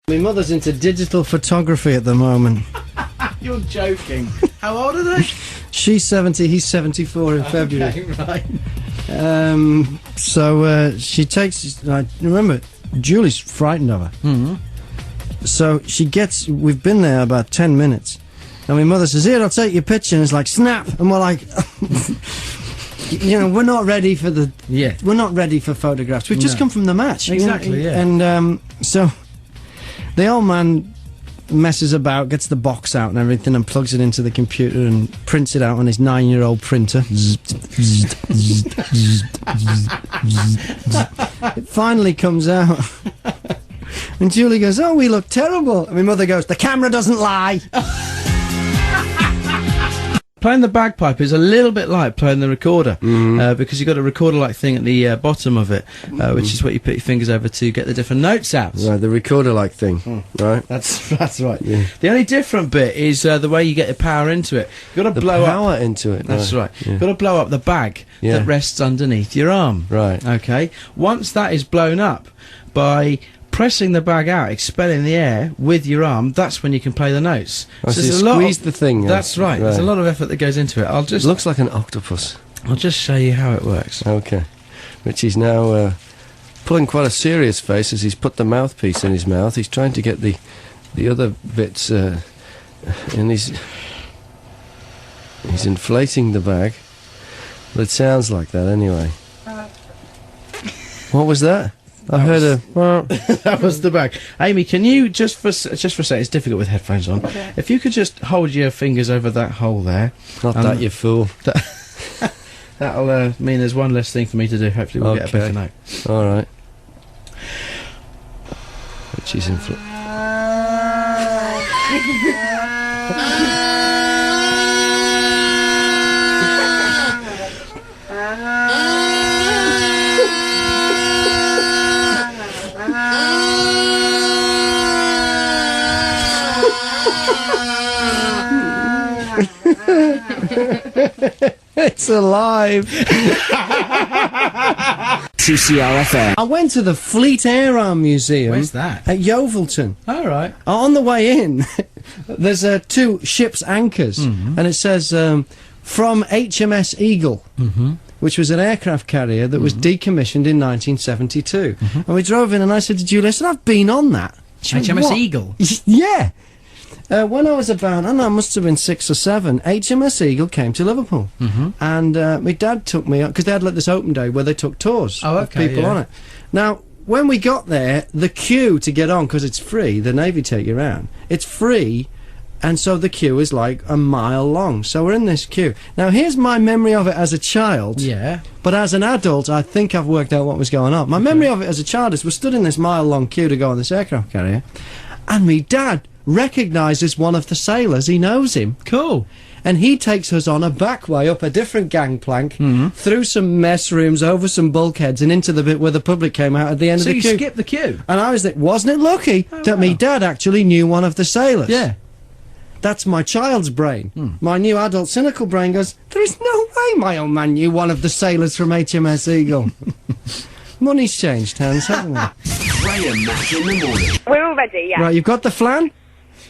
My mother's into digital photography at the moment. You're joking. How old are they? She's 70, he's 74 in February. Right. So she takes... remember, Julie's frightened of her. Mm-hmm. So we've been there about 10 minutes. And my mother says, here, I'll take your picture. And it's like, snap. And we're like... we're not ready for the... Yeah. We're not ready for photographs. We've just come from the match. Exactly, yeah. And so the old man messes about, gets the box out and everything and plugs it into the computer and prints it out on his 9-year-old printer. It finally comes out. And Julie goes, oh, we look terrible. And my mother goes, the camera doesn't lie. Playing the bagpipe is a little bit like playing the recorder, because you've got a recorder-like thing at the bottom of it, which is what you put your fingers over to get the different notes out. Right, the recorder-like thing, right? That's right. Yeah. The only different bit is the way you get the power into it. You've got to blow power up into it. That's right. Yeah. You've got to blow up the bag that rests underneath your arm. Right. Okay. Once that is blown up by pressing the bag out, expelling the air with your arm, that's when you can play the notes. Oh, so you squeeze the thing. That's right. There's a lot of effort that goes into it. It looks like an octopus. I'll just show you how it works. Okay. Richie's now pulling quite a serious face as he's put the mouthpiece in his mouth. He's trying to get the other bits and he's inflating the bag. Well, it sounds like that anyway. What was that? I heard a... That was the bag. Amy, can you, just for a second, it's difficult with headphones on, if you could just hold your fingers over that hole there. Not that, you fool. That'll mean there's one less thing for me to do. Hopefully we'll get a better note. All right. Richie's It's alive. CCRFM. I went to the Fleet Air Arm Museum. Where's that? At Yeovilton. All right. On the way in, there's 2 ship's anchors, and it says from HMS Eagle, which was an aircraft carrier that was decommissioned in 1972. And we drove in, and I said to Julie, I said, I've been on that. She went, HMS "What?" Eagle? Yeah. When I was about, I don't know, I must have been 6 or 7, HMS Eagle came to Liverpool. And my dad took me, because they had like this open day where they took tours of people on it. Now, when we got there, the queue to get on, because it's free, the Navy take you around, it's free, and so the queue is like a mile long. So we're in this queue. Now, here's my memory of it as a child. Yeah. But as an adult, I think I've worked out what was going on. My memory of it as a child is we're stood in this mile-long queue to go on this aircraft carrier, and me dad recognises one of the sailors. He knows him. Cool. And he takes us on a back way up a different gangplank, through some mess rooms, over some bulkheads, and into the bit where the public came out at the end of the queue. So you skipped the queue? And I was like, wasn't it lucky that me dad actually knew one of the sailors? Yeah. That's my child's brain. My new adult cynical brain goes, there is no way my old man knew one of the sailors from HMS Eagle. Money's changed hands, haven't they? Ray and Mack in the morning. We're all ready, yeah. Right, you've got the flan?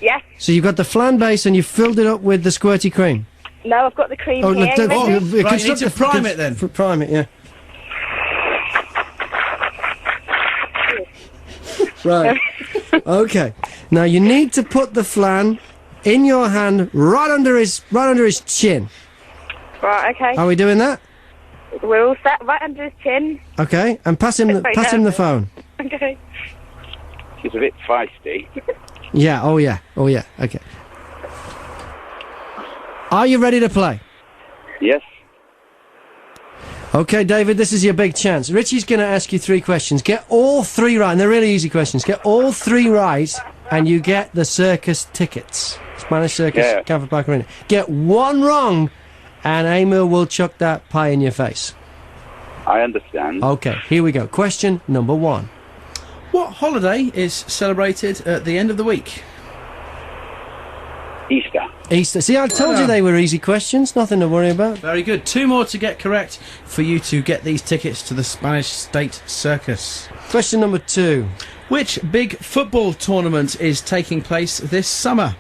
Yes. So you've got the flan base and you've filled it up with the squirty cream? No, I've got the cream Oh, here. right, You ready? Right, you need to prime it then. Prime it, yeah. Right. Okay. Now you need to put the flan in your hand, right under his chin. Right, okay. Are we doing that? We're all set right under his chin. Okay. And pass him the phone. Okay. She's a bit feisty. Yeah. Oh yeah. Oh yeah. Okay. Are you ready to play? Yes. Okay, David, this is your big chance. Richie's going to ask you 3 questions. Get all 3 right, and they're really easy questions. Get all 3 right, and you get the circus tickets. Spanish Circus, Camper Park Arena. Get 1 wrong, and Emil will chuck that pie in your face. I understand. Okay, here we go. Question number 1. What holiday is celebrated at the end of the week? Easter. Easter. See, I told you they were easy questions. Nothing to worry about. Very good. 2 more to get correct for you to get these tickets to the Spanish State Circus. Question number 2. Which big football tournament is taking place this summer?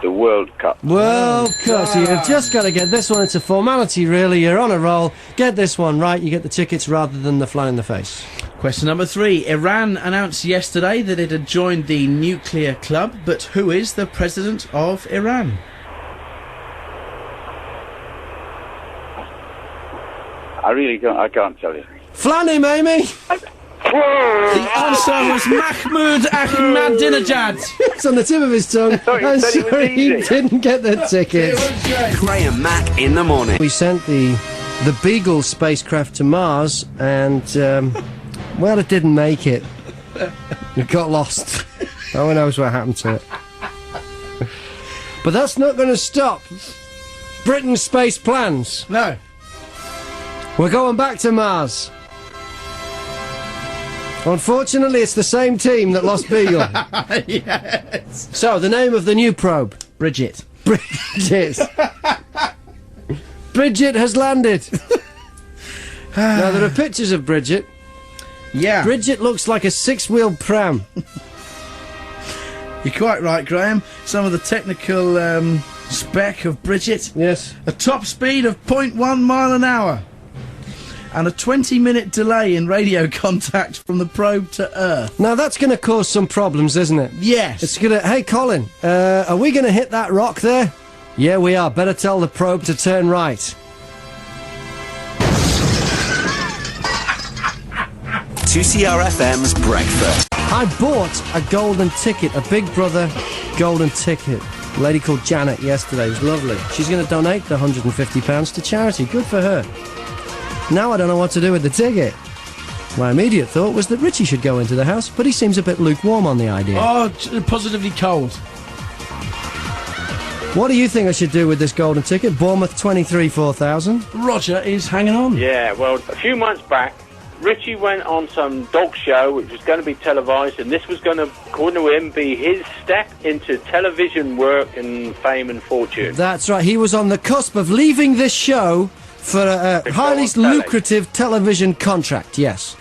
The World Cup. World Cup. So you've just got to get this one. It's a formality, really. You're on a roll. Get this one right, you get the tickets rather than the fly in the face. Question number 3. Iran announced yesterday that it had joined the nuclear club, but who is the president of Iran? I can't tell you. Flanny, Amy! The answer was Mahmoud Ahmadinejad. It's on the tip of his tongue. I'm sorry he didn't get the ticket. Graham Mack in the morning. We sent the Beagle spacecraft to Mars, and, well, it didn't make it. It got lost. No one knows what happened to it. But that's not going to stop Britain's space plans. No. We're going back to Mars. Unfortunately, it's the same team that lost Beagle. Yes. So, the name of the new probe? Bridget. Bridget. Bridget has landed. Now, there are pictures of Bridget. Yeah. Bridget looks like a six-wheeled pram. You're quite right, Graham. Some of the technical spec of Bridget. Yes. A top speed of 0.1 mile an hour. And a 20-minute delay in radio contact from the probe to Earth. Now, that's going to cause some problems, isn't it? Yes. It's going to... Hey, Colin, are we going to hit that rock there? Yeah, we are. Better tell the probe to turn right. 2CRFM's Breakfast. I bought a golden ticket, a Big Brother golden ticket. A lady called Janet yesterday. It was lovely. She's going to donate the £150 to charity. Good for her. Now I don't know what to do with the ticket. My immediate thought was that Richie should go into the house, but he seems a bit lukewarm on the idea. Oh, positively cold. What do you think I should do with this golden ticket? Bournemouth 23 4000. Roger is hanging on. Yeah, well, a few months back, Richie went on some dog show which was going to be televised, and this was going to, according to him, be his step into television work and fame and fortune. That's right. He was on the cusp of leaving this show for a highly lucrative television contract, yes.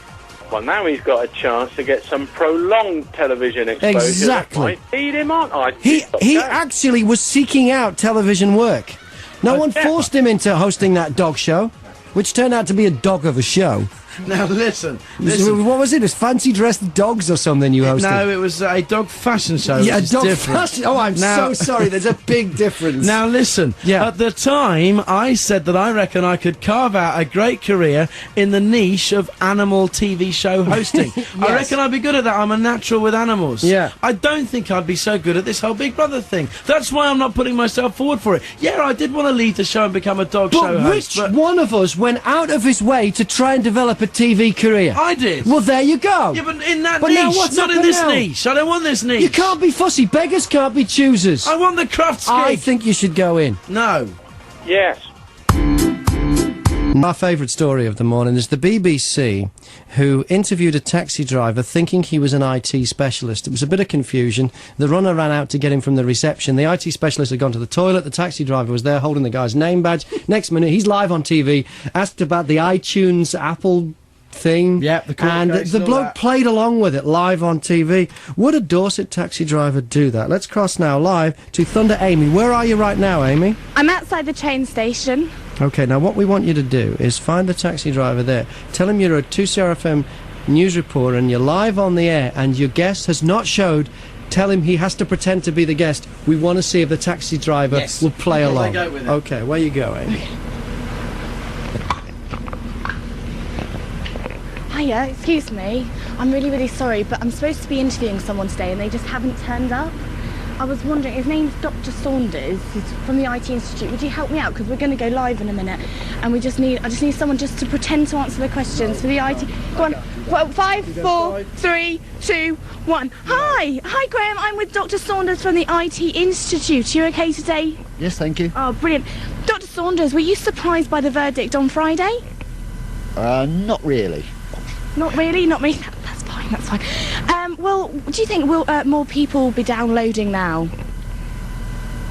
Well, now he's got a chance to get some prolonged television exposure. Exactly. That might feed him on. He actually was seeking out television work. No one forced him into hosting that dog show, which turned out to be a dog of a show. Now listen. What was it? It was fancy dressed dogs or something you hosted? No, it was a dog fashion show. Yeah, a dog different. fashion. Oh, I'm so sorry. There's a big difference. Now listen. Yeah. At the time, I said that I reckon I could carve out a great career in the niche of animal TV show hosting. Yes. I reckon I'd be good at that. I'm a natural with animals. Yeah. I don't think I'd be so good at this whole Big Brother thing. That's why I'm not putting myself forward for it. Yeah, I did want to leave the show and become a dog show host. Which one of us went out of his way to try and develop a TV career? I did. Well, there you go. Yeah, but in that But niche, now what's not in happened this now? niche. I don't want this niche. You can't be fussy. Beggars can't be choosers. I want the crafts I gig. think you should go in. No. Yes. Our favourite story of the morning is the BBC, who interviewed a taxi driver thinking he was an IT specialist. It was a bit of confusion. The runner ran out to get him from the reception. The IT specialist had gone to the toilet. The taxi driver was there holding the guy's name badge. Next minute, he's live on TV, asked about the iTunes Apple thing. Yep, the court and case the and all bloke that. played along with it live on TV. Would a Dorset taxi driver do that? Let's cross now live to Thunder Amy. Where are you right now, Amy? I'm outside the train station. Okay, now what we want you to do is find the taxi driver there. Tell him you're a 2CRFM news reporter and you're live on the air and your guest has not showed. Tell him he has to pretend to be the guest. We want to see if the taxi driver will play along. Go with it. Okay, where you go, Amy? Hiya, excuse me. I'm really, really sorry, but I'm supposed to be interviewing someone today and they just haven't turned up. I was wondering, his name's Dr. Saunders. He's from the IT Institute. Would you help me out? Because we're going to go live in a minute. And I just need someone just to pretend to answer the questions for the IT. Go on. Well, 5, 4, 3, 2, 1. Hi, Graham. I'm with Dr. Saunders from the IT Institute. You okay today? Yes, thank you. Oh, brilliant. Dr. Saunders, were you surprised by the verdict on Friday? Not really. Not really? Not me? That's fine, that's fine. Well, do you think more people be downloading now?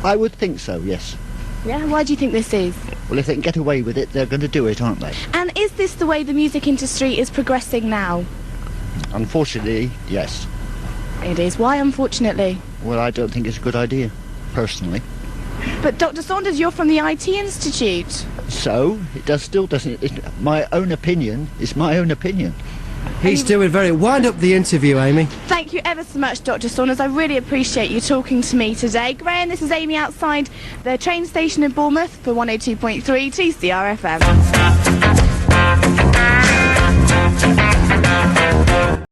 I would think so, yes. Yeah? Why do you think this is? Well, if they can get away with it, they're going to do it, aren't they? And is this the way the music industry is progressing now? Unfortunately, yes. It is. Why, unfortunately? Well, I don't think it's a good idea, personally. But Dr. Saunders, you're from the IT Institute. So, still doesn't... my own opinion is my own opinion. He's doing very... Wind up the interview, Amy. Thank you ever so much, Dr. Saunders. I really appreciate you talking to me today. Graham, this is Amy outside the train station in Bournemouth for 102.3 TCR FM.